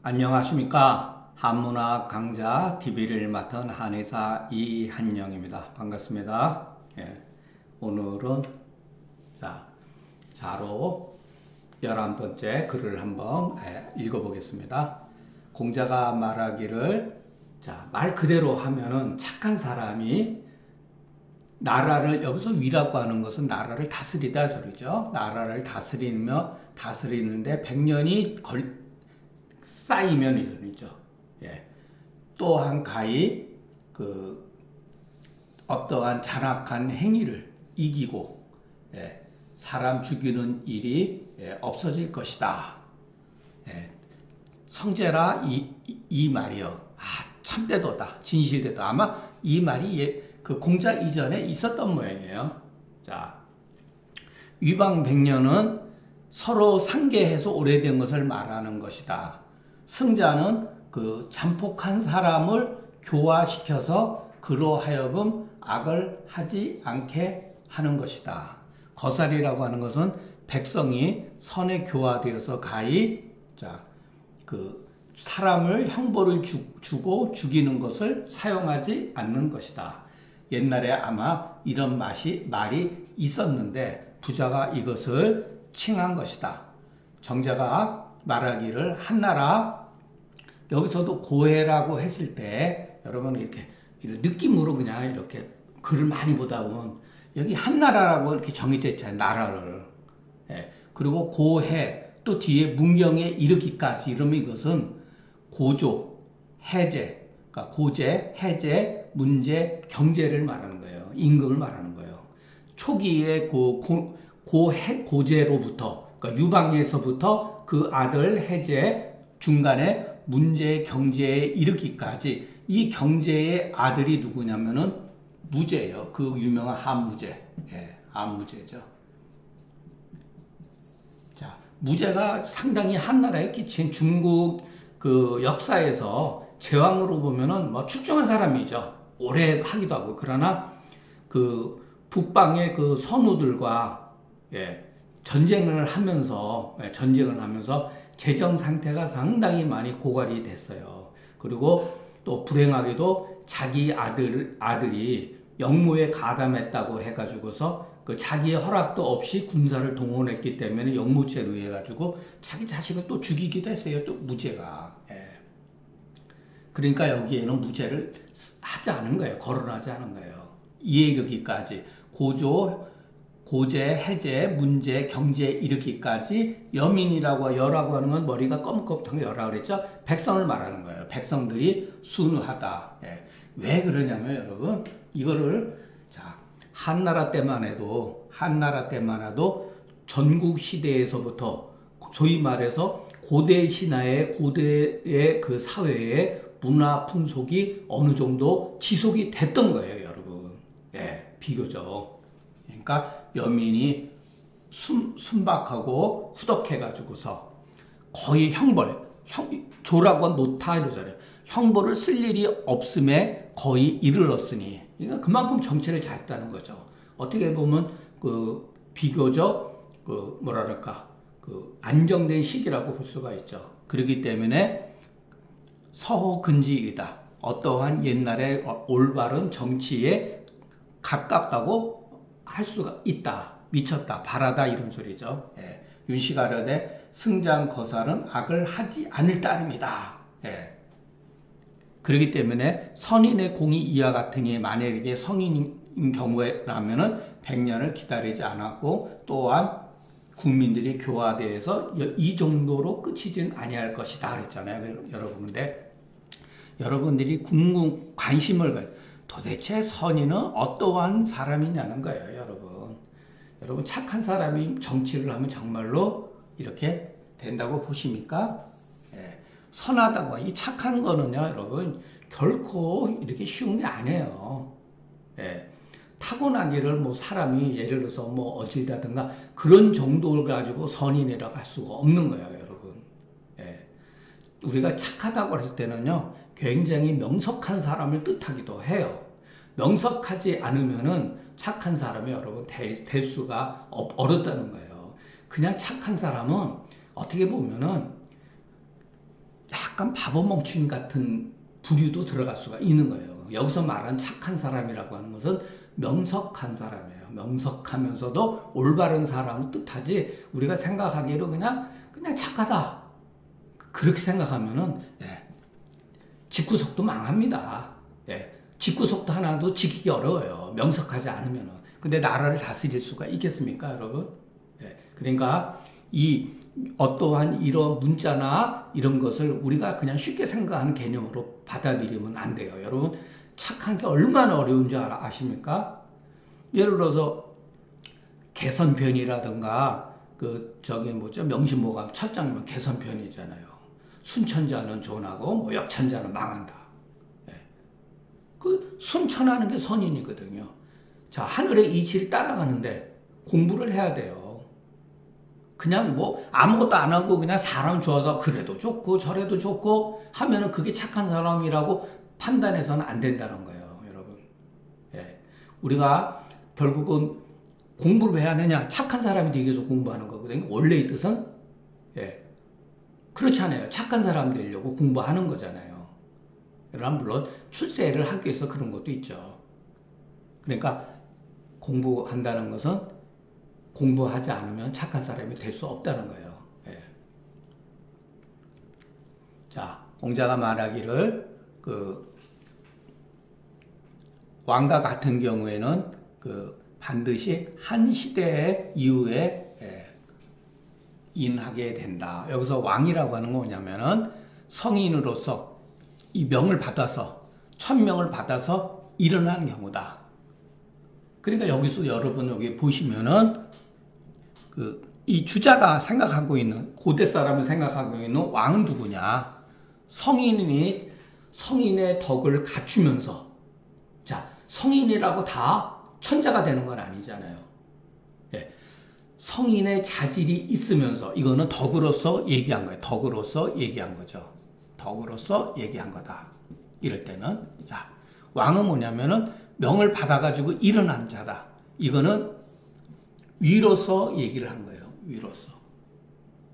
안녕하십니까. 한문학 강좌 DB를 맡은 한의사 이한영입니다. 반갑습니다. 예, 오늘은 자로 11번째 글을 한번 읽어보겠습니다. 공자가 말하기를 말 그대로 하면은 착한 사람이 나라를, 여기서 위라고 하는 것은 나라를 다스리다 소리죠. 나라를 다스리는데 100년이 쌓이면 이 소리죠. 예. 또한 가히 어떠한 잔악한 행위를 이기고 사람 죽이는 일이 없어질 것이다. 성제라 이 말이요. 참되도다. 진실되다. 아마 이 말이 그 공자 이전에 있었던 모양이에요. 위방 백년은 서로 상계해서 오래된 것을 말하는 것이다. 승자는 그 잠폭한 사람을 교화시켜서 그로 하여금 악을 하지 않게 하는 것이다. 거살이라고 하는 것은 백성이 선에 교화되어서 가히 그 사람을 형벌을 주고 죽이는 것을 사용하지 않는 것이다. 옛날에 아마 이런 말이 있었는데 부자가 이것을 칭한 것이다. 정자가 말하기를 한나라, 여기서도 고해라고 했을 때 여러분 이렇게 느낌으로 그냥 이렇게 글을 많이 보다 보면 여기 한나라라고 이렇게 정해져 있잖아요. 나라를. 그리고 고해, 또 뒤에 문경에 이르기까지 이러면 이것은 고조, 해제, 그러니까 고제, 해제, 문제, 경제를 말하는 거예요. 임금을 말하는 거예요. 초기에 고제로부터, 그러니까 유방에서부터 그 아들 해제, 중간에 문제, 경제에 이르기까지 이 경제의 아들이 누구냐면은 무제예요. 그 유명한 한무제. 한무제죠. 무제가 상당히 한나라에 끼친 중국 그 역사에서 제왕으로 보면은 뭐 출중한 사람이죠. 오래 하기도 하고. 그러나 그 북방의 그 선우들과 전쟁을 하면서 재정 상태가 상당히 많이 고갈이 됐어요. 그리고 또 불행하게도 자기 아들이 역모에 가담했다고 해가지고서 그 자기의 허락도 없이 군사를 동원했기 때문에 역모죄로 해가지고 자기 자식을 또 죽이기도 했어요. 또 무죄가. 그러니까 여기에는 무죄를 하지 않은 거예요. 거론하지 않은 거예요. 이에 이르기까지 고제, 해제, 문제, 경제에 이르기까지 여라고 하는 건 머리가 검검한 여라 그랬죠. 백성을 말하는 거예요. 백성들이 순하다. 왜 그러냐면 여러분 이거를 한나라 때만 해도 전국 시대에서부터 소위 말해서 고대 신화의 고대의 그 사회의 문화 풍속이 어느 정도 지속이 됐던 거예요, 여러분. 비교적. 그러니까 여민이 순박하고 후덕해가지고서 거의 조라고 놓다 이러잖아요. 형벌을 쓸 일이 없음에 거의 이르렀으니, 그러니까 그만큼 정치를 잘했다는 거죠. 어떻게 보면 비교적 안정된 시기라고 볼 수가 있죠. 그렇기 때문에 서호근지이다. 어떠한 옛날의 올바른 정치에 가깝다고 할 수가 있다. 미쳤다. 바라다. 이런 소리죠. 윤씨가 아뢰되 승장거살은 악을 하지 않을 따름이다. 그렇기 때문에 선인의 공이 이와 같으니 만약에 성인인 경우라면은 100년을 기다리지 않았고 또한 국민들이 교화돼서 이 정도로 끝이진 아니할 것이다 그랬잖아요. 여러분. 근데 여러분들이 관심을 도대체 선인은 어떠한 사람이냐는 거예요. 여러분 착한 사람이 정치를 하면 정말로 이렇게 된다고 보십니까? 선하다고 이 착한 거는요, 여러분 결코 이렇게 쉬운 게 아니에요. 타고나기를 뭐 사람이 예를 들어서 뭐 어질다든가 그런 정도를 가지고 선인이라고 할 수가 없는 거예요, 여러분. 우리가 착하다고 했을 때는요, 굉장히 명석한 사람을 뜻하기도 해요. 명석하지 않으면은 착한 사람이 여러분 될 수가 어렵다는 거예요. 그냥 착한 사람은 어떻게 보면은 약간 바보멍충이 같은 부류도 들어갈 수가 있는 거예요. 여기서 말하는 착한 사람이라고 하는 것은 명석한 사람이에요. 명석하면서도 올바른 사람을 뜻하지, 우리가 생각하기로 그냥 착하다, 그렇게 생각하면은 집구석도 망합니다. 집구석도 하나도 지키기 어려워요. 명석하지 않으면은. 근데 나라를 다스릴 수가 있겠습니까, 여러분? 그러니까 이 어떠한 이런 문자나 이런 것을 우리가 그냥 쉽게 생각하는 개념으로 받아들이면 안 돼요. 여러분, 착한 게 얼마나 어려운 줄 아십니까? 예를 들어서 개선편이라든가 명심보감 첫 장면 개선편이잖아요. 순천자는 존하고 역천자는 망한다. 그 순천하는 게 선인이거든요. 자, 하늘의 이치를 따라가는데 공부를 해야 돼요. 그냥 아무것도 안 하고 그냥 사람 좋아서 그래도 좋고 저래도 좋고 하면은 그게 착한 사람이라고 판단해서는 안 된다는 거예요, 여러분. 우리가 결국은 공부를 왜 하느냐? 착한 사람이 되기 위해서 공부하는 거거든요. 원래의 뜻은 그렇지 않아요. 착한 사람 되려고 공부하는 거잖아요. 그러나 물론 출세를 하기 위해서 그런 것도 있죠. 그러니까 공부한다는 것은 공부하지 않으면 착한 사람이 될 수 없다는 거예요. 자, 공자가 말하기를 왕과 같은 경우에는 반드시 한 시대 이후에 인하게 된다. 여기서 왕이라고 하는 건 뭐냐면은 성인으로서 이 명을 받아서, 천명을 받아서 일어난 경우다. 그러니까 여기서 여러분 여기 보시면은 이 주자가 생각하고 있는, 고대 사람이 생각하고 있는 왕은 누구냐? 성인의 덕을 갖추면서, 자, 성인이라고 다 천자가 되는 건 아니잖아요. 성인의 자질이 있으면서, 이거는 덕으로서 얘기한 거예요. 덕으로서 얘기한 거죠. 덕으로서 얘기한 거다. 이럴 때는, 자, 왕은 뭐냐면은 명을 받아가지고 일어난 자다. 이거는 위로서 얘기를 한 거예요. 위로서.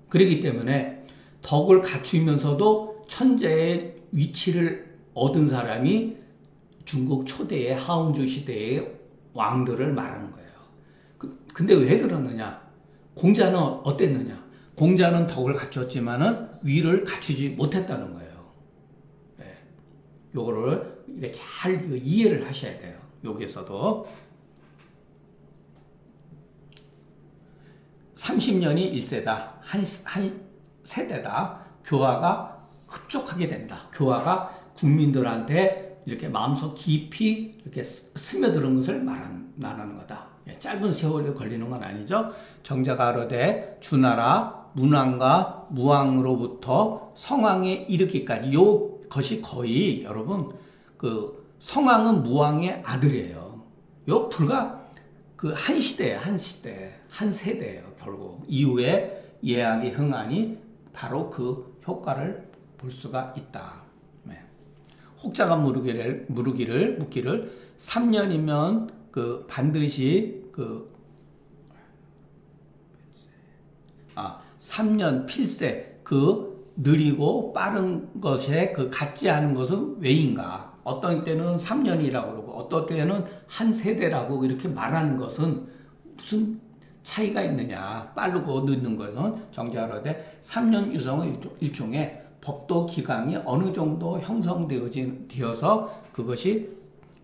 그렇기 때문에 덕을 갖추면서도 천재의 위치를 얻은 사람이 중국 초대의 하운주 시대의 왕들을 말하는 거예요. 근데 왜 그러느냐? 공자는 어땠느냐? 공자는 덕을 갖췄지만은 위를 갖추지 못했다는 거예요. 요거를 잘 이해를 하셔야 돼요. 여기서도 30년이 1세다. 한 세대다. 교화가 흡족하게 된다. 교화가 국민들한테 이렇게 마음속 깊이 이렇게 스며드는 것을 말하는 거다. 짧은 세월이 걸리는 건 아니죠. 정자가 가로되 주나라 문왕과 무왕으로부터 성왕에 이르기까지, 요것이 거의 여러분 성왕은 무왕의 아들이에요. 요 불과 한 시대예요. 한 세대예요. 결국 이후에 예약의 흥한이 바로 그 효과를 볼 수가 있다. 혹자가 묻기를 3년이면 반드시 3년 필세, 느리고 빠른 것에 같지 않은 것은 왜인가? 어떤 때는 3년이라고 그러고 어떤 때는 한 세대라고 이렇게 말하는 것은 무슨 차이가 있느냐? 빠르고 늦는 것은 정자로되 3년 유성은 일종의 법도 기강이 어느 정도 형성되어서 그것이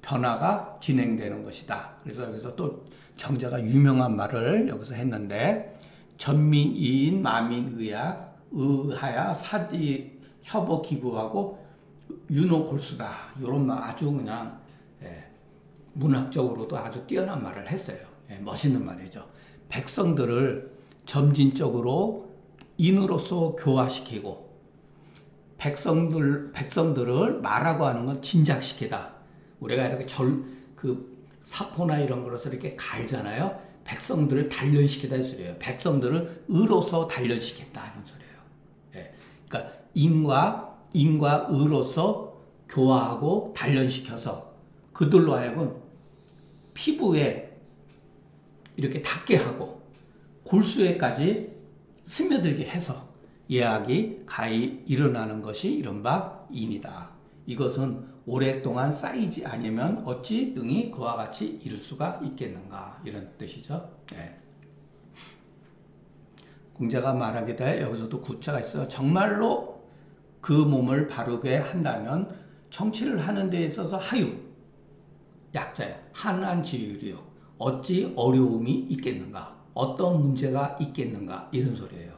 변화가 진행되는 것이다. 그래서 여기서 또 정자가 유명한 말을 여기서 했는데, 전민이인 마민의야 의하야 사지 협어 기부하고 윤호골수다. 이런 아주 그냥 문학적으로도 아주 뛰어난 말을 했어요. 멋있는 말이죠. 백성들을 점진적으로 인으로서 교화시키고, 백성들을 말하고 하는 건 진작시키다. 우리가 이렇게 사포나 이런 거로서 이렇게 갈잖아요. 백성들을 단련시키다 이 소리예요. 백성들을 의로서 단련시킨다 이런 소리예요. 그러니까 인과 의로서 교화하고 단련시켜서 그들로 하여금 피부에 이렇게 닿게 하고 골수에까지 스며들게 해서 예악이 가히 일어나는 것이 이른바 인이다. 이것은 오랫동안 쌓이지 아니면 어찌 능히 그와 같이 이룰 수가 있겠는가, 이런 뜻이죠. 네. 공자가 말하기에 여기서도 구자가 있어요. 정말로 그 몸을 바르게 한다면 정치를 하는 데 있어서 하유, 약자야, 한한지율이요. 어찌 어려움이 있겠는가, 어떤 문제가 있겠는가, 이런 소리예요.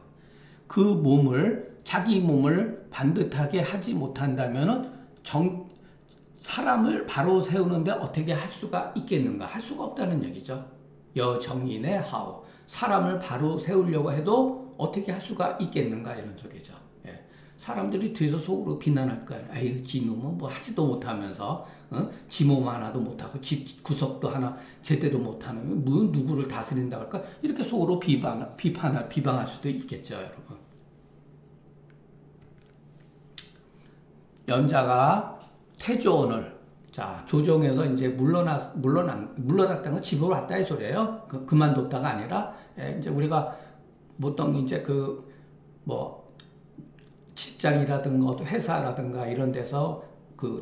그 몸을, 자기 몸을 반듯하게 하지 못한다면 사람을 바로 세우는데 어떻게 할 수가 있겠는가, 할 수가 없다는 얘기죠. 여정인의 하오, 사람을 바로 세우려고 해도 어떻게 할 수가 있겠는가, 이런 소리죠. 예. 사람들이 뒤에서 속으로 비난할 거예요. 에이, 지 놈은 뭐 하지도 못하면서, 지 몸 하나도 못하고, 집 구석도 하나 제대로 못하는, 뭐 누구를 다스린다고 할까? 이렇게 속으로 비방할 수도 있겠죠, 여러분. 연자가 태조원을, 자, 조정에서 이제 물러났다는 건 집으로 왔다 이 소리예요. 그만뒀다가 아니라, 이제 우리가 보통 이제 직장이라든가 회사라든가 이런 데서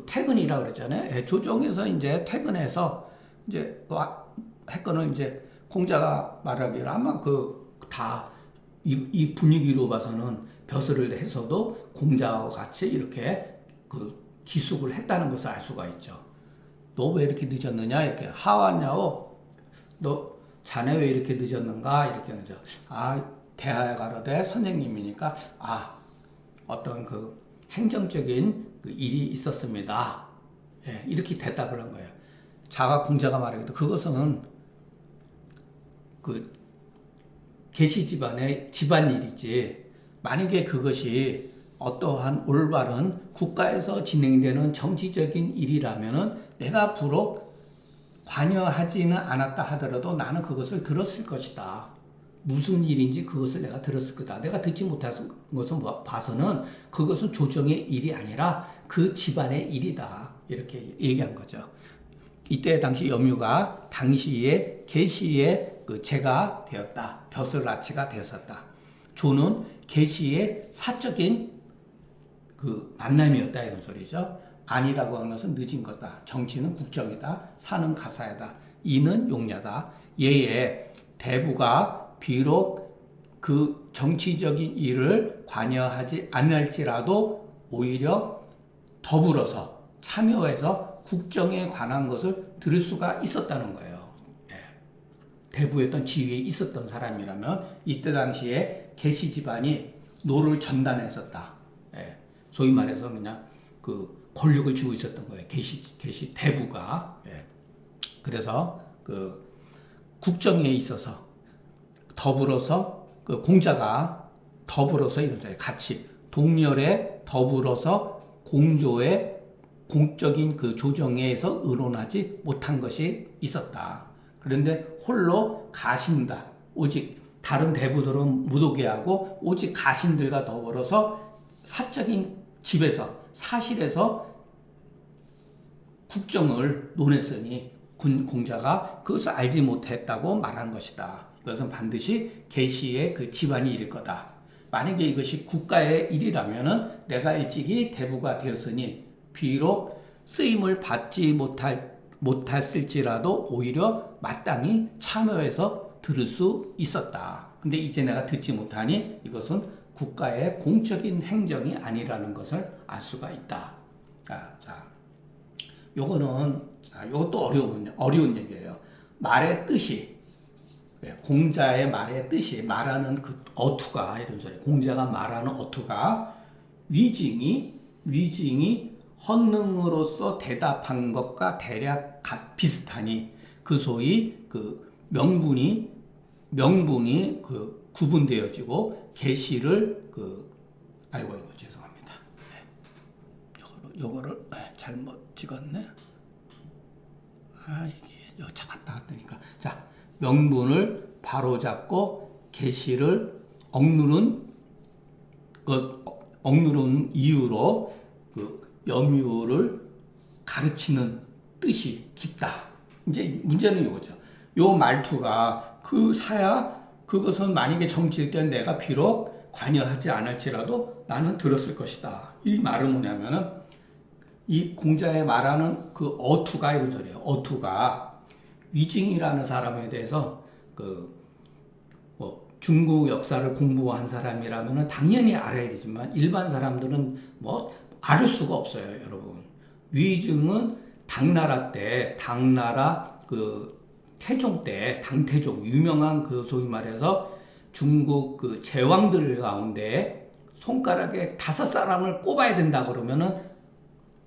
퇴근이라 그러잖아요. 조정에서 이제 퇴근해서 이제 했거는, 이제 공자가 말하기를 아마 이 분위기로 봐서는 벼슬을 해서도 공자와 같이 이렇게 기숙을 했다는 것을 알 수가 있죠. 너 왜 이렇게 늦었느냐, 이렇게 하왔냐오, 너 자네 왜 이렇게 늦었는가, 이렇게 하죠. 대하에 가로되 선생님이니까 어떤 행정적인 일이 있었습니다. 예, 이렇게 대답을 한 거예요. 공자가 말하기도 그것은 계시 집안의 집안일이지, 만약에 그것이 어떠한 올바른 국가에서 진행되는 정치적인 일이라면은 내가 비록 관여하지는 않았다 하더라도 나는 그것을 들었을 것이다. 무슨 일인지 그것을 내가 들었을 거다. 내가 듣지 못한 것을 봐서는 그것은 조정의 일이 아니라 그 집안의 일이다. 이렇게 얘기한 거죠. 이때 당시 염유가 당시에 계시의 제가 되었다. 벼슬아치가 되었었다. 조는 계시의 사적인 만남이었다, 이런 소리죠. 아니라고 하는 것은 늦은 거다. 정치는 국정이다. 사는 가사야다. 이는 용야다. 예에 대부가 비록 그 정치적인 일을 관여하지 않을지라도 오히려 더불어서 참여해서 국정에 관한 것을 들을 수가 있었다는 거예요. 예. 대부였던 지위에 있었던 사람이라면 이때 당시에 계시 집안이 노를 전단했었다. 예. 소위 말해서 그냥 권력을 쥐고 있었던 거예요. 계시 대부가. 예. 그래서 국정에 있어서 더불어서 공자가 더불어서 이런 거예요. 같이 동렬에 더불어서 공조의 공적인 조정에서 의논하지 못한 것이 있었다. 그런데 홀로 가신다. 오직 다른 대부들은 못 오게 하고 오직 가신들과 더불어서 사적인 집에서 사실에서 국정을 논했으니 공자가 그것을 알지 못했다고 말한 것이다. 이것은 반드시 계시의 집안이 일일 거다. 만약에 이것이 국가의 일이라면 내가 일찍이 대부가 되었으니 비록 쓰임을 받지 못했을지라도 오히려 마땅히 참여해서 들을 수 있었다. 근데 이제 내가 듣지 못하니 이것은 국가의 공적인 행정이 아니라는 것을 알 수가 있다. 요것도 어려운 얘기예요. 말의 뜻이, 공자의 말의 뜻이, 말하는 어투가, 이런 소리. 공자가 말하는 어투가 위증이 헌능으로서 대답한 것과 대략 비슷하니 소위 명분이 구분되어지고 계시를 이거 죄송합니다. 요거를 잘못 찍었네. 이게 왔다 갔다니까. 자, 명분을 바로잡고 계시를 억누른 이유로 염유를 가르치는 뜻이 깊다. 이제 문제는 이거죠. 요 말투가 그것은 만약에 정치일 때 내가 비록 관여하지 않을지라도 나는 들었을 것이다. 이 말은 뭐냐면은 이 공자에 말하는 그 어투가 이런 소리예요. 어투가 위징이라는 사람에 대해서 뭐 중국 역사를 공부한 사람이라면은 당연히 알아야 되지만 일반 사람들은 뭐 알 수가 없어요, 여러분. 위증은 당나라 때, 당나라 그 태종 때, 당태종 유명한 그 소위 말해서 중국 그 제왕들 가운데 손가락에 5사람을 꼽아야 된다 그러면은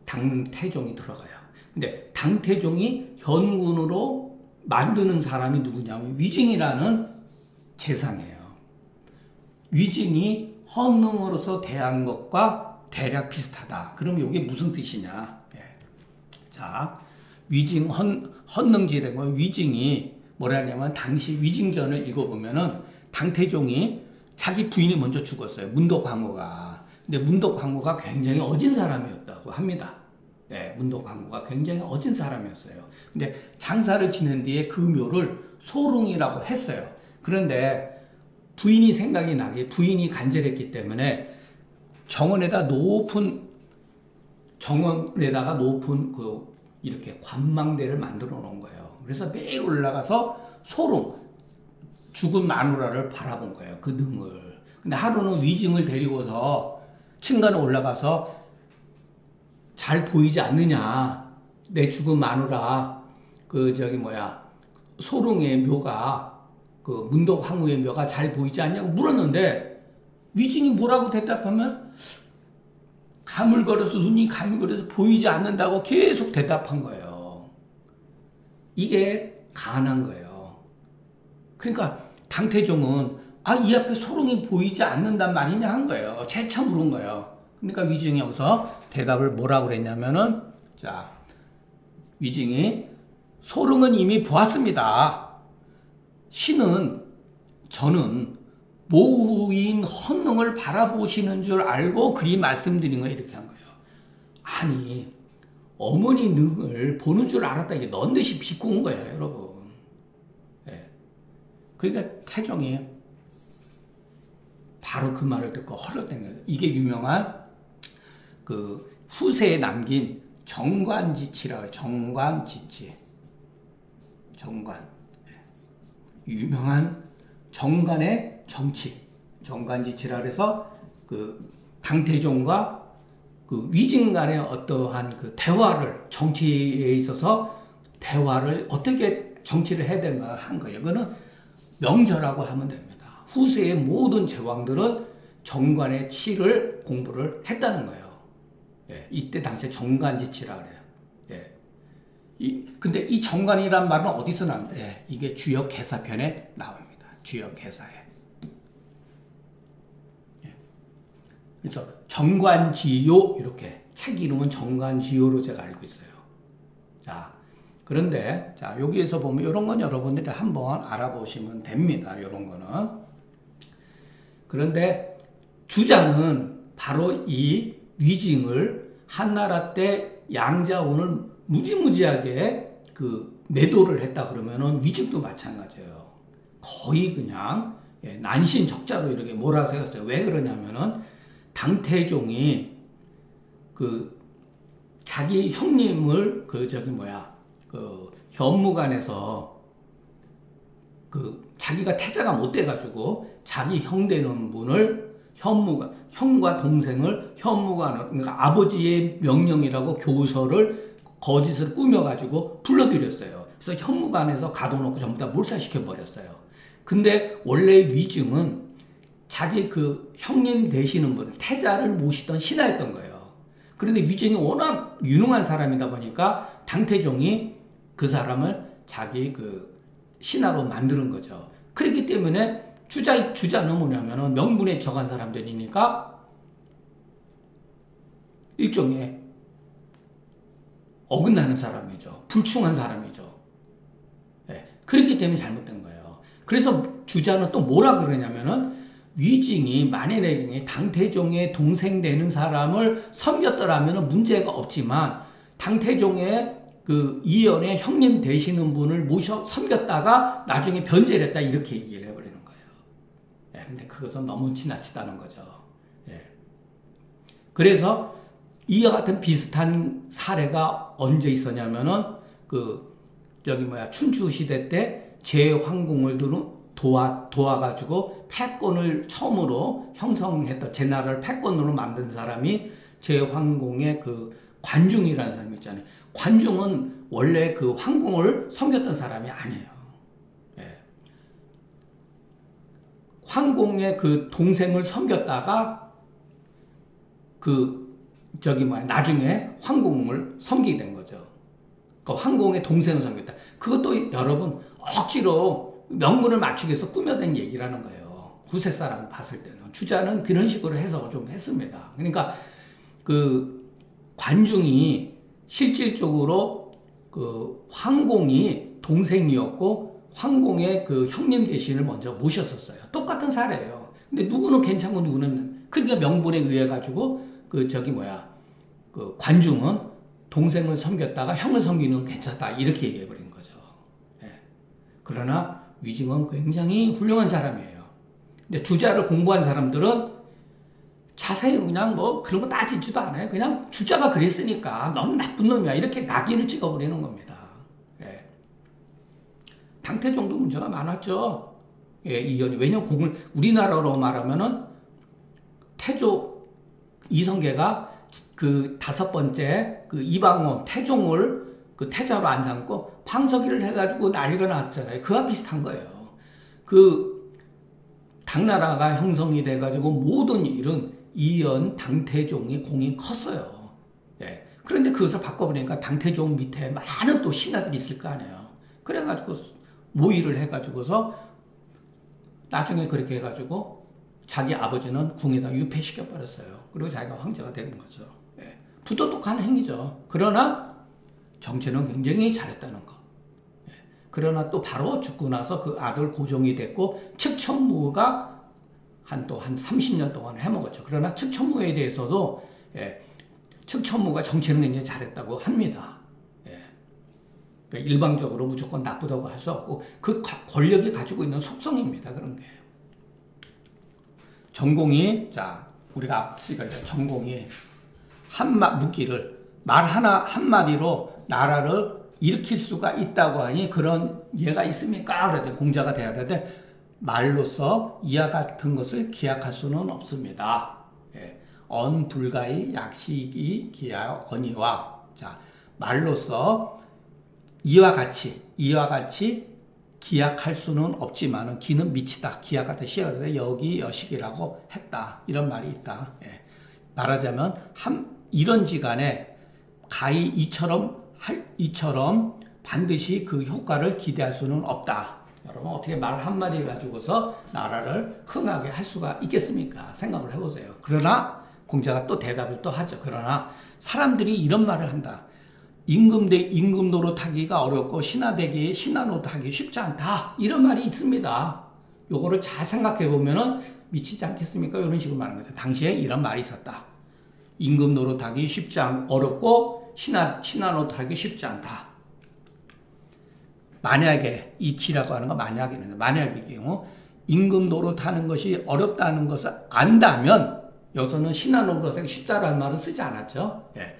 당태종이 들어가요. 근데 당태종이 현군으로 만드는 사람이 누구냐면 위징이라는 재상이에요. 위징이 헌능으로서 대한 것과 대략 비슷하다. 그럼 이게 무슨 뜻이냐? 예. 자, 위징 헌능지라는 건 위징이 뭐라냐면 당시 위징전을 읽어보면은 당태종이 자기 부인이 먼저 죽었어요. 문덕광후가. 근데 문덕광후가 굉장히 어진 사람이었다고 합니다. 네, 문덕광후가 굉장히 어진 사람이었어요. 근데 장사를 지낸 뒤에 그 묘를 소릉이라고 했어요. 그런데 부인이 생각이 나게 부인이 간절했기 때문에 정원에다가 높은 그 이렇게 관망대를 만들어 놓은 거예요. 그래서 매일 올라가서 소릉 죽은 마누라를 바라본 거예요. 그 능을. 근데 하루는 위징을 데리고서 층간에 올라가서 잘 보이지 않느냐. 내 죽은 마누라 소릉의 묘가 그 문덕황후의 묘가 잘 보이지 않냐고 물었는데 위징이 뭐라고 대답하면 가물거려서 눈이 가물거려서 보이지 않는다고 계속 대답한 거예요. 이게 가난한 거예요. 그러니까 당태종은 이 앞에 소릉이 보이지 않는단 말이냐 한 거예요. 재차 물은 거예요. 그러니까 위징이 여기서 대답을 뭐라고 그랬냐면은 자, 위징이 소릉은 이미 보았습니다. 저는 모후인 헌능을 바라보시는 줄 알고 그리 말씀드린 거예요. 이렇게 한 거예요. 아니, 어머니 능을 보는 줄 알았다. 이게 넌듯이 비꼬은 거예요, 여러분. 네. 그러니까 태종이 바로 그 말을 듣고 헐렁댄 거예요. 이게 유명한 그 후세에 남긴 정관지치라고 정관지치. 정관. 유명한 정관의 정치. 정관지치라 그래서 그 당태종과 그 위징 간의 어떠한 그 대화를 정치에 있어서 대화를 어떻게 정치를 해야 되는가 한 거예요. 이거는 명저라고 하면 됩니다. 후세의 모든 제왕들은 정관의 치를 공부를 했다는 거예요. 예, 이때 당시에 정관지치라 그래요. 예. 근데 이 정관이란 말은 어디서 나옵니까? 예, 이게 주역개사편에 나옵니다. 주역개사에. 예. 그래서 정관지요 이렇게 책 이름은 정관지요로 제가 알고 있어요. 자, 그런데 자 여기에서 보면 이런 건 여러분들이 한번 알아보시면 됩니다. 이런 거는. 그런데 주자는 바로 이 위징을 한나라 때 양자원을 무지무지하게 그 매도를 했다 그러면은 위증도 마찬가지예요. 거의 그냥 난신적자로 이렇게 몰아세웠어요. 왜 그러냐면은 당태종이 그 자기 형님을 그 현무관에서 그 자기가 태자가 못 돼가지고 자기 형 되는 분을 형과 동생을 현무관으로, 그러니까 아버지의 명령이라고 교서를 거짓을 꾸며가지고 불러들였어요. 그래서 현무관에서 가둬놓고 전부 다 몰살시켜 버렸어요. 근데 원래 위증은 자기 그 형님 되시는 분, 태자를 모시던 신하였던 거예요. 그런데 위증이 워낙 유능한 사람이다 보니까 당태종이 그 사람을 자기 그 신하로 만드는 거죠. 그렇기 때문에 주자는 뭐냐면은 명분에 적한 사람들이니까 일종의 어긋나는 사람이죠. 불충한 사람이죠. 네. 그렇기 때문에 잘못된 거예요. 그래서 주자는 또 뭐라 그러냐면은 위징이 만일에 당태종의 동생 되는 사람을 섬겼더라면 문제가 없지만 당태종의 그 이연의 형님 되시는 분을 모셔 섬겼다가 나중에 변제를 했다 이렇게 얘기를 해버리는 거예요. 네. 근데 그것은 너무 지나치다는 거죠. 예. 그래서 이와 같은 비슷한 사례가 언제 있었냐면은 춘추 시대 때 제황공을 도와가지고 패권을 처음으로 형성했던, 제나라를 패권으로 만든 사람이 제황공의 그 관중이라는 사람이 있잖아요. 관중은 원래 그 황공을 섬겼던 사람이 아니에요. 예. 황공의 그 동생을 섬겼다가 나중에 황공을 섬기게 된 거죠. 그 황공의 동생을 섬겼다. 그것도 여러분 억지로 명분을 맞추기 위해서 꾸며낸 얘기라는 거예요. 구세 사람 봤을 때는. 주자는 그런 식으로 해서 좀 했습니다. 그러니까 그 관중이 실질적으로 그 황공이 동생이었고 황공의 그 형님 대신을 먼저 모셨었어요. 똑같은 사례예요. 근데 누구는 괜찮고 누구는, 그러니까 명분에 의해 가지고 그 관중은 동생을 섬겼다가 형을 섬기는 건 괜찮다 이렇게 얘기해 버린 거죠. 예. 그러나 위증은 굉장히 훌륭한 사람이에요. 근데 주자를 공부한 사람들은 자세히 그냥 뭐 그런 거 따지지도 않아요. 그냥 주자가 그랬으니까 너는 나쁜 놈이야 이렇게 낙인을 찍어버리는 겁니다. 예. 당태종도 문제가 많았죠. 예, 이견이. 왜냐면 우리나라로 말하면은 태조 이성계가 그 5번째 그 이방원 태종을 그 태자로 안 삼고 방석이를 해가지고 난리가 났잖아요. 그와 비슷한 거예요. 그 당나라가 형성이 돼가지고 모든 일은 이연 당태종이 공이 컸어요. 예. 그런데 그것을 바꿔버리니까 당태종 밑에 많은 또 신하들이 있을 거 아니에요. 그래가지고 모의를 해가지고서 나중에 그렇게 해가지고 자기 아버지는 궁에다 유폐시켜버렸어요. 그리고 자기가 황제가 된 거죠. 예. 부도덕한 행위죠. 그러나 정치는 굉장히 잘했다는 거. 예. 그러나 또 바로 죽고 나서 그 아들 고종이 됐고 측천무가 한 30년 동안 해먹었죠. 그러나 측천무에 대해서도 예, 측천무가 정치는 굉장히 잘했다고 합니다. 예. 그러니까 일방적으로 무조건 나쁘다고 할 수 없고 그 권력이 가지고 있는 속성입니다. 그런 게. 전공이, 우리가 앞서 얘기했죠. 전공이 말 한마디로 나라를 일으킬 수가 있다고 하니 그런 예가 있습니까? 그래야 돼. 공자가 돼야 돼. 말로써 이와 같은 것을 기약할 수는 없습니다. 예. 언불가의 약식이 기하여 언이와. 말로써 이와 같이 기약할 수는 없지만은 기는 미치다. 기약할 때 시약을 여기 여식이라고 했다. 이런 말이 있다. 예. 말하자면 이런지간에 가히 이처럼 반드시 그 효과를 기대할 수는 없다. 여러분 어떻게 말 한마디 가지고서 나라를 흥하게 할 수가 있겠습니까? 생각을 해보세요. 그러나 공자가 또 대답을 또 하죠. 그러나 사람들이 이런 말을 한다. 임금 노릇하기가 어렵고 신하 노릇하기 쉽지 않다. 이런 말이 있습니다. 요거를 잘 생각해 보면은 미치지 않겠습니까? 이런 식으로 말하는 거죠. 당시에 이런 말이 있었다. 임금 노릇하기 어렵고 신하 노릇하기 쉽지 않다. 만약에 이치라고 하는 거 만약의 경우 임금 노릇하는 것이 어렵다는 것을 안다면 여기서는 신하 노릇하기 쉽다라는 말은 쓰지 않았죠. 예.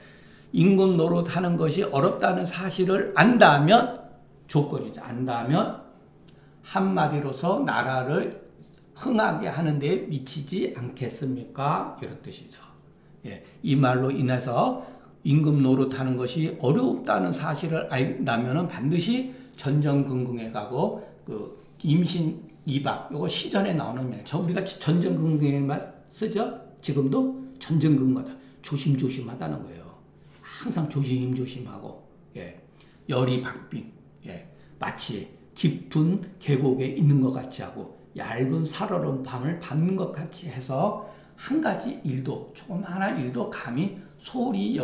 임금 노릇하는 것이 어렵다는 사실을 안다면 조건이죠. 안다면 한마디로서 나라를 흥하게 하는 데 미치지 않겠습니까? 이런 뜻이죠. 예. 이 말로 인해서 임금 노릇하는 것이 어렵다는 사실을 안다면 반드시 전전긍긍해 가고 임신 이박 요거 시전에 나오는 말. 우리가 전전긍긍에만 쓰죠. 지금도 전전긍긍하다. 조심조심하다는 거예요. 항상 조심조심하고 예. 열이 박빙 예. 마치 깊은 계곡에 있는 것 같이 하고 얇은 살얼음 밤을 받는 것 같이 해서 한 가지 일도 조그마한 일도 감히 소홀히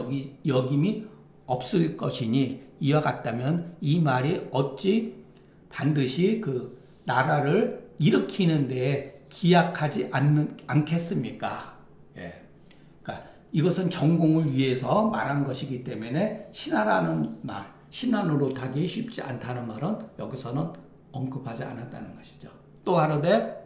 여김이 없을 것이니 이와 같다면 이 말이 어찌 반드시 그 나라를 일으키는 데 기약하지 않겠습니까? 예. 그러니까 이것은 전공을 위해서 말한 것이기 때문에 신하라는 말, 신하 노릇하기 쉽지 않다는 말은 여기서는 언급하지 않았다는 것이죠. 또 하루되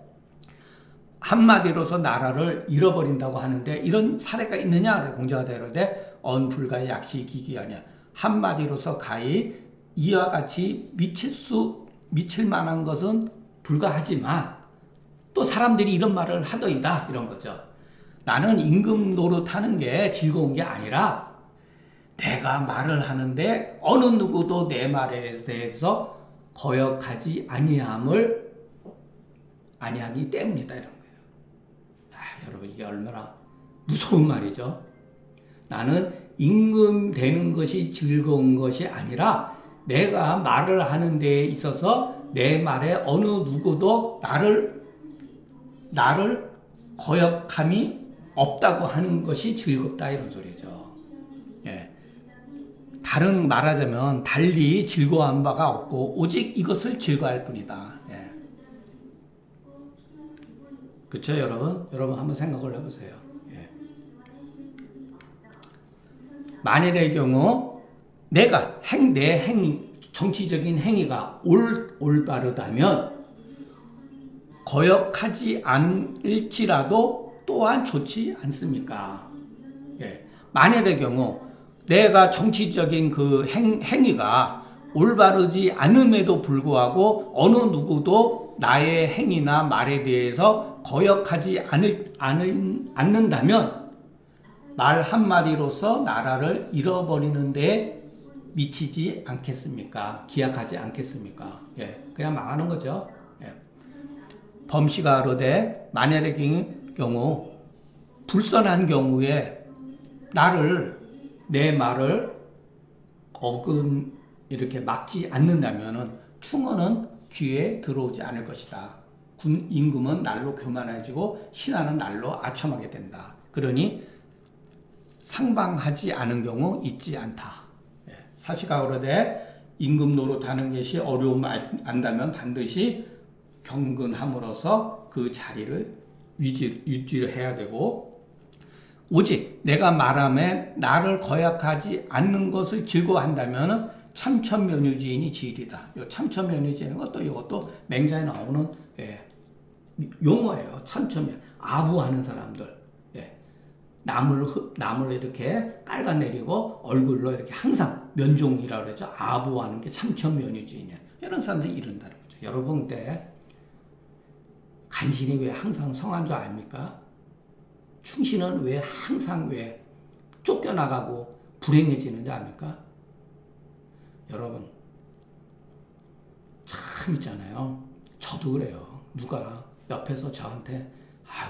한마디로서 나라를 잃어버린다고 하는데 이런 사례가 있느냐? 공자가 대하되 언불가의 약식이기 아니야. 한마디로서 가히 이와 같이 미칠 만한 것은 불가하지만 또 사람들이 이런 말을 하더이다 이런 거죠. 나는 임금 노릇하는 게 즐거운 게 아니라 내가 말을 하는데 어느 누구도 내 말에 대해서 거역하지 아니하기 때문이다 이런 거예요. 여러분 이게 얼마나 무서운 말이죠. 나는 임금 되는 것이 즐거운 것이 아니라 내가 말을 하는 데에 있어서 내 말에 어느 누구도 나를 거역함이 없다고 하는 것이 즐겁다 이런 소리죠. 예. 다른 말하자면 달리 즐거워한 바가 없고 오직 이것을 즐거워할 뿐이다. 예. 그렇죠 여러분? 여러분 한번 생각을 해보세요. 예. 만일의 경우 내가 내 정치적인 행위가 올바르다면 거역하지 않을지라도 또한 좋지 않습니까? 예. 만일의 경우 내가 정치적인 그 행위가 올바르지 않음에도 불구하고 어느 누구도 나의 행위나 말에 대해서 거역하지 않는다면 말 한마디로서 나라를 잃어버리는 데 미치지 않겠습니까? 기약하지 않겠습니까? 예, 그냥 망하는 거죠. 예. 범시가 아뢰되 만일의 경우 불선한 경우에 내 말을 이렇게 막지 않는다면은 충언은 귀에 들어오지 않을 것이다. 임금은 날로 교만해지고 신하는 날로 아첨하게 된다. 그러니 상방하지 않은 경우 있지 않다. 사시가 그러되 임금 노릇하는 것이 어려움을 안다면 반드시 경건함으로써 그 자리를 유지를 해야 되고 오직 내가 말함에 나를 거역하지 않는 것을 즐거워한다면 참천면유지인이 지일이다. 이 참천면유지인 것도 이것도 맹자에 나오는 용어예요. 참천면 아부하는 사람들. 남을 이렇게 깔아내리고 얼굴로 이렇게 항상 면종이라고 그러죠. 아부하는 게 참천면유지인이야. 이런 사람들이 이런다는 거죠. 여러분 근데 간신이 왜 항상 성한 줄 압니까? 충신은 왜 항상 쫓겨나가고 불행해지는지 압니까? 여러분 참 있잖아요. 저도 그래요. 누가 옆에서 저한테 아유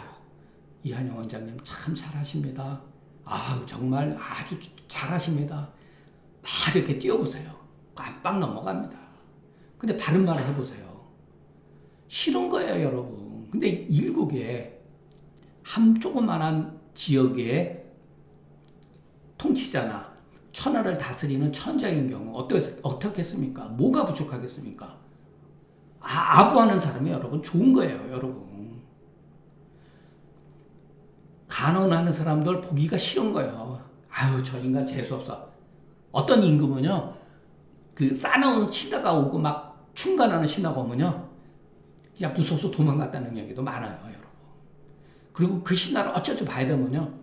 이한영 원장님 참 잘하십니다. 아유 정말 아주 잘하십니다. 막 이렇게 띄워보세요. 깜빡 넘어갑니다. 근데 바른 말을 해보세요. 싫은 거예요 여러분. 근데 일국에 한 조그만한 지역의 통치자나 천하를 다스리는 천자인 경우 어떻겠습니까? 뭐가 부족하겠습니까? 아부하는 사람이 여러분 좋은 거예요 여러분. 간언하는 사람들 보기가 싫은 거예요. 아유 저 인간 재수없어. 어떤 임금은요 그 싸놓은 신하가 오고 막 충간하는 신하가 오면요 그냥 무서워서 도망갔다는 얘기도 많아요 여러분. 그리고 그 신하를 어쩌죠 봐야 되면요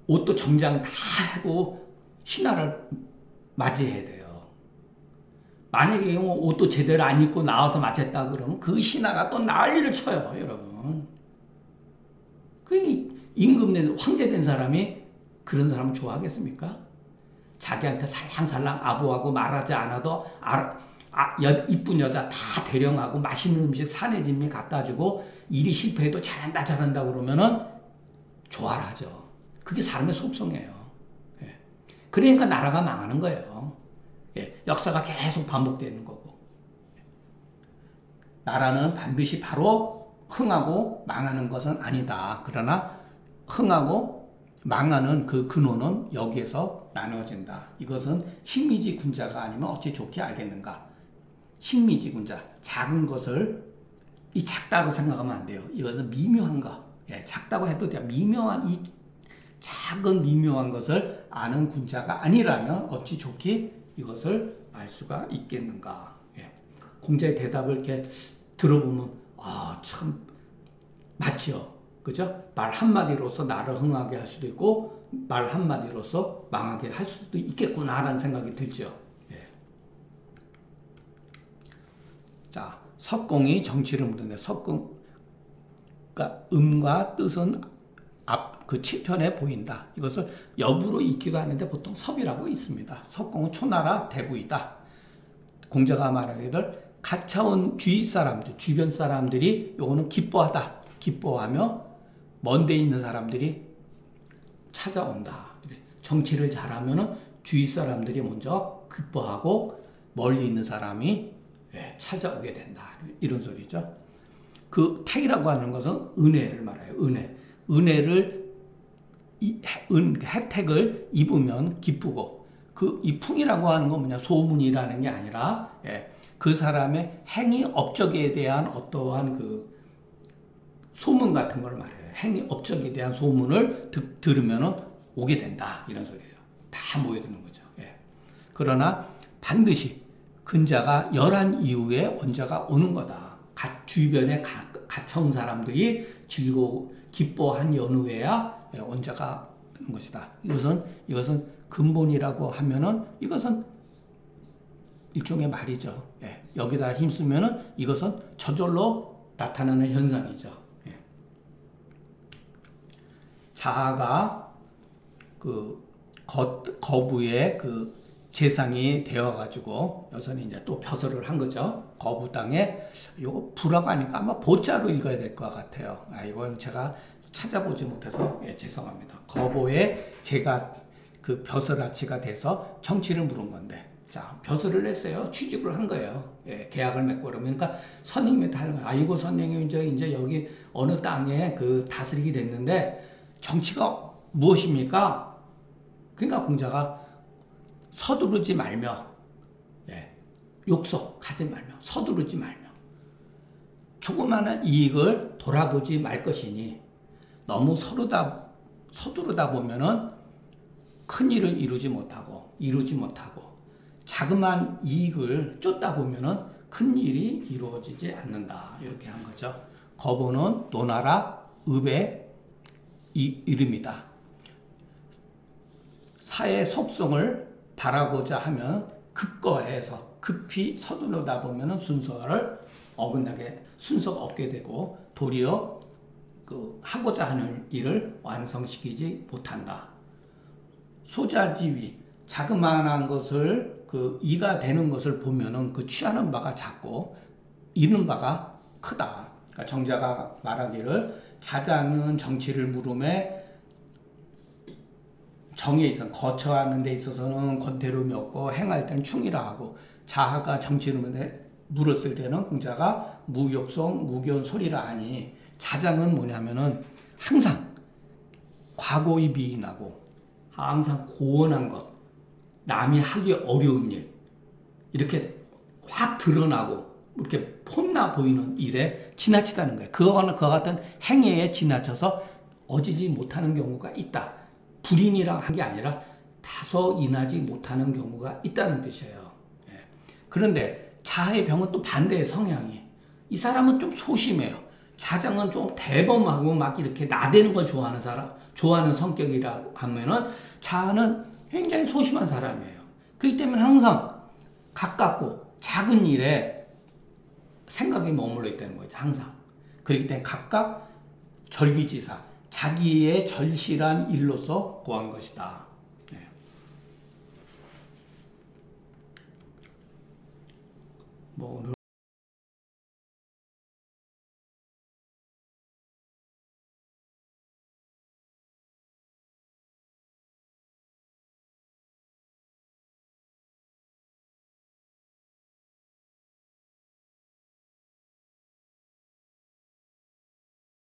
옷도 정장 다 하고 신하를 맞이해야 돼요. 만약에 옷도 제대로 안 입고 나와서 맞았다 그러면 그 신하가 또 난리를 쳐요 여러분. 그 임금 된 황제 된 사람이 그런 사람을 좋아하겠습니까? 자기한테 살랑살랑 아부하고 말하지 않아도 이쁜 여자 다 대령하고 맛있는 음식 산의 진미 갖다 주고 일이 실패해도 잘한다 그러면은 좋아를 하죠. 그게 사람의 속성이에요. 예. 그러니까 나라가 망하는 거예요. 예. 역사가 계속 반복되는 거고. 나라는 반드시 바로 흥하고 망하는 것은 아니다. 그러나 흥하고 망하는 그 근원은 여기에서 나누어진다. 이것은 식미지 군자가 아니면 어찌 좋게 알겠는가. 식미지 군자, 작은 것을 작다고 생각하면 안 돼요. 이것은 미묘한 거. 예, 작다고 해도 돼요. 미묘한 이 작은 미묘한 것을 아는 군자가 아니라면 어찌 좋게 이것을 알 수가 있겠는가. 예. 공자의 대답을 이렇게 들어보면 참 맞죠. 그죠? 말 한마디로서 나를 흥하게 할 수도 있고 말 한마디로서 망하게 할 수도 있겠구나라는 생각이 들죠. 예. 자, 석공이 정치를 묻는데 석공, 그러니까 음과 뜻은 그 치편에 보인다. 이것을 여부로 읽기도 하는데 보통 섭이라고 있습니다. 석공은 초나라 대부이다. 공자가 말하기를 가차온 주위 사람들, 주변 사람들이 요거는 기뻐하다. 기뻐하며 먼데 있는 사람들이 찾아온다. 정치를 잘하면은 주위 사람들이 먼저 기뻐하고 멀리 있는 사람이 찾아오게 된다. 이런 소리죠. 그 택이라고 하는 것은 은혜를 말해요. 은혜를 혜택을 입으면 기쁘고 이 풍이라고 하는 건 뭐냐 소문이라는 게 아니라 그 사람의 행위 업적에 대한 어떠한 그 소문 같은 걸 말해요. 행위 업적에 대한 소문을 들으면 오게 된다. 이런 소리예요. 다 모여드는 거죠. 그러나 반드시 근자가 열한 이후에 원자가 오는 거다. 주변에 가까운 사람들이 기뻐한 연후에야 원자가 오는 것이다. 이것은 근본이라고 하면은 이것은 일종의 말이죠. 여기다 힘쓰면은 이것은 저절로 나타나는 현상이죠. 자아가 그 거부의 그 재상이 되어가지고 여기서는 이제 또 벼슬을 한 거죠. 거부 땅에 이거 부라고 하니까 아마 보자로 읽어야 될 것 같아요. 이건 제가 찾아보지 못해서 죄송합니다. 거부에 제가 그 벼슬아치가 돼서 정치를 물은 건데, 자 벼슬을 했어요. 취직을 한 거예요. 계약을 맺고 그러니까 선생님이 다 하는 거예요. 아이고 선생님 이제 여기 어느 땅에 그 다스리게 됐는데 정치가 무엇입니까? 그러니까 공자가 서두르지 말며, 욕설 하지 말며, 서두르지 말며, 조그마한 이익을 돌아보지 말 것이니, 너무 서두르다 보면은 큰 일을 이루지 못하고, 자그마한 이익을 쫓다 보면은 큰 일이 이루어지지 않는다. 이렇게 한 거죠. 거부는 노나라 읍의 이름이다. 사의 속성을 바라고자 하면 급거해서 급히 서두르다 보면 순서를 어긋나게 순서가 없게 되고 도리어 그 하고자 하는 일을 완성시키지 못한다. 소자지위 자그마한 것을 그 이가 되는 것을 보면은 그 취하는 바가 작고 이는 바가 크다. 그러니까 정자가 말하기를 자장은 정치를 물음에 정에 있어 거처하는 데 있어서는 권태로움이 없고 행할 때는 충이라 하고 자아가 정치를 물었을 때는 공자가 무욕성 무견 소리라 하니 자장은 뭐냐면은 항상 과거의 미인하고 항상 고원한 것 남이 하기 어려운 일 이렇게 확 드러나고 이렇게 폼나 보이는 일에 지나치다는 거예요. 그와 같은 행위에 지나쳐서 어지지 못하는 경우가 있다. 불인이라 한 게 아니라 다소 인하지 못하는 경우가 있다는 뜻이에요. 그런데 자아의 병은 또 반대의 성향이 이 사람은 좀 소심해요. 자장은 좀 대범하고 막 이렇게 나대는 걸 좋아하는 성격이라 하면은 자아는 굉장히 소심한 사람이에요. 그렇기 때문에 항상 가깝고 작은 일에 생각이 머물러 있다는 거죠. 항상. 그렇기 때문에 각각 절기지사 자기의 절실한 일로서 고한 것이다. 뭐 오늘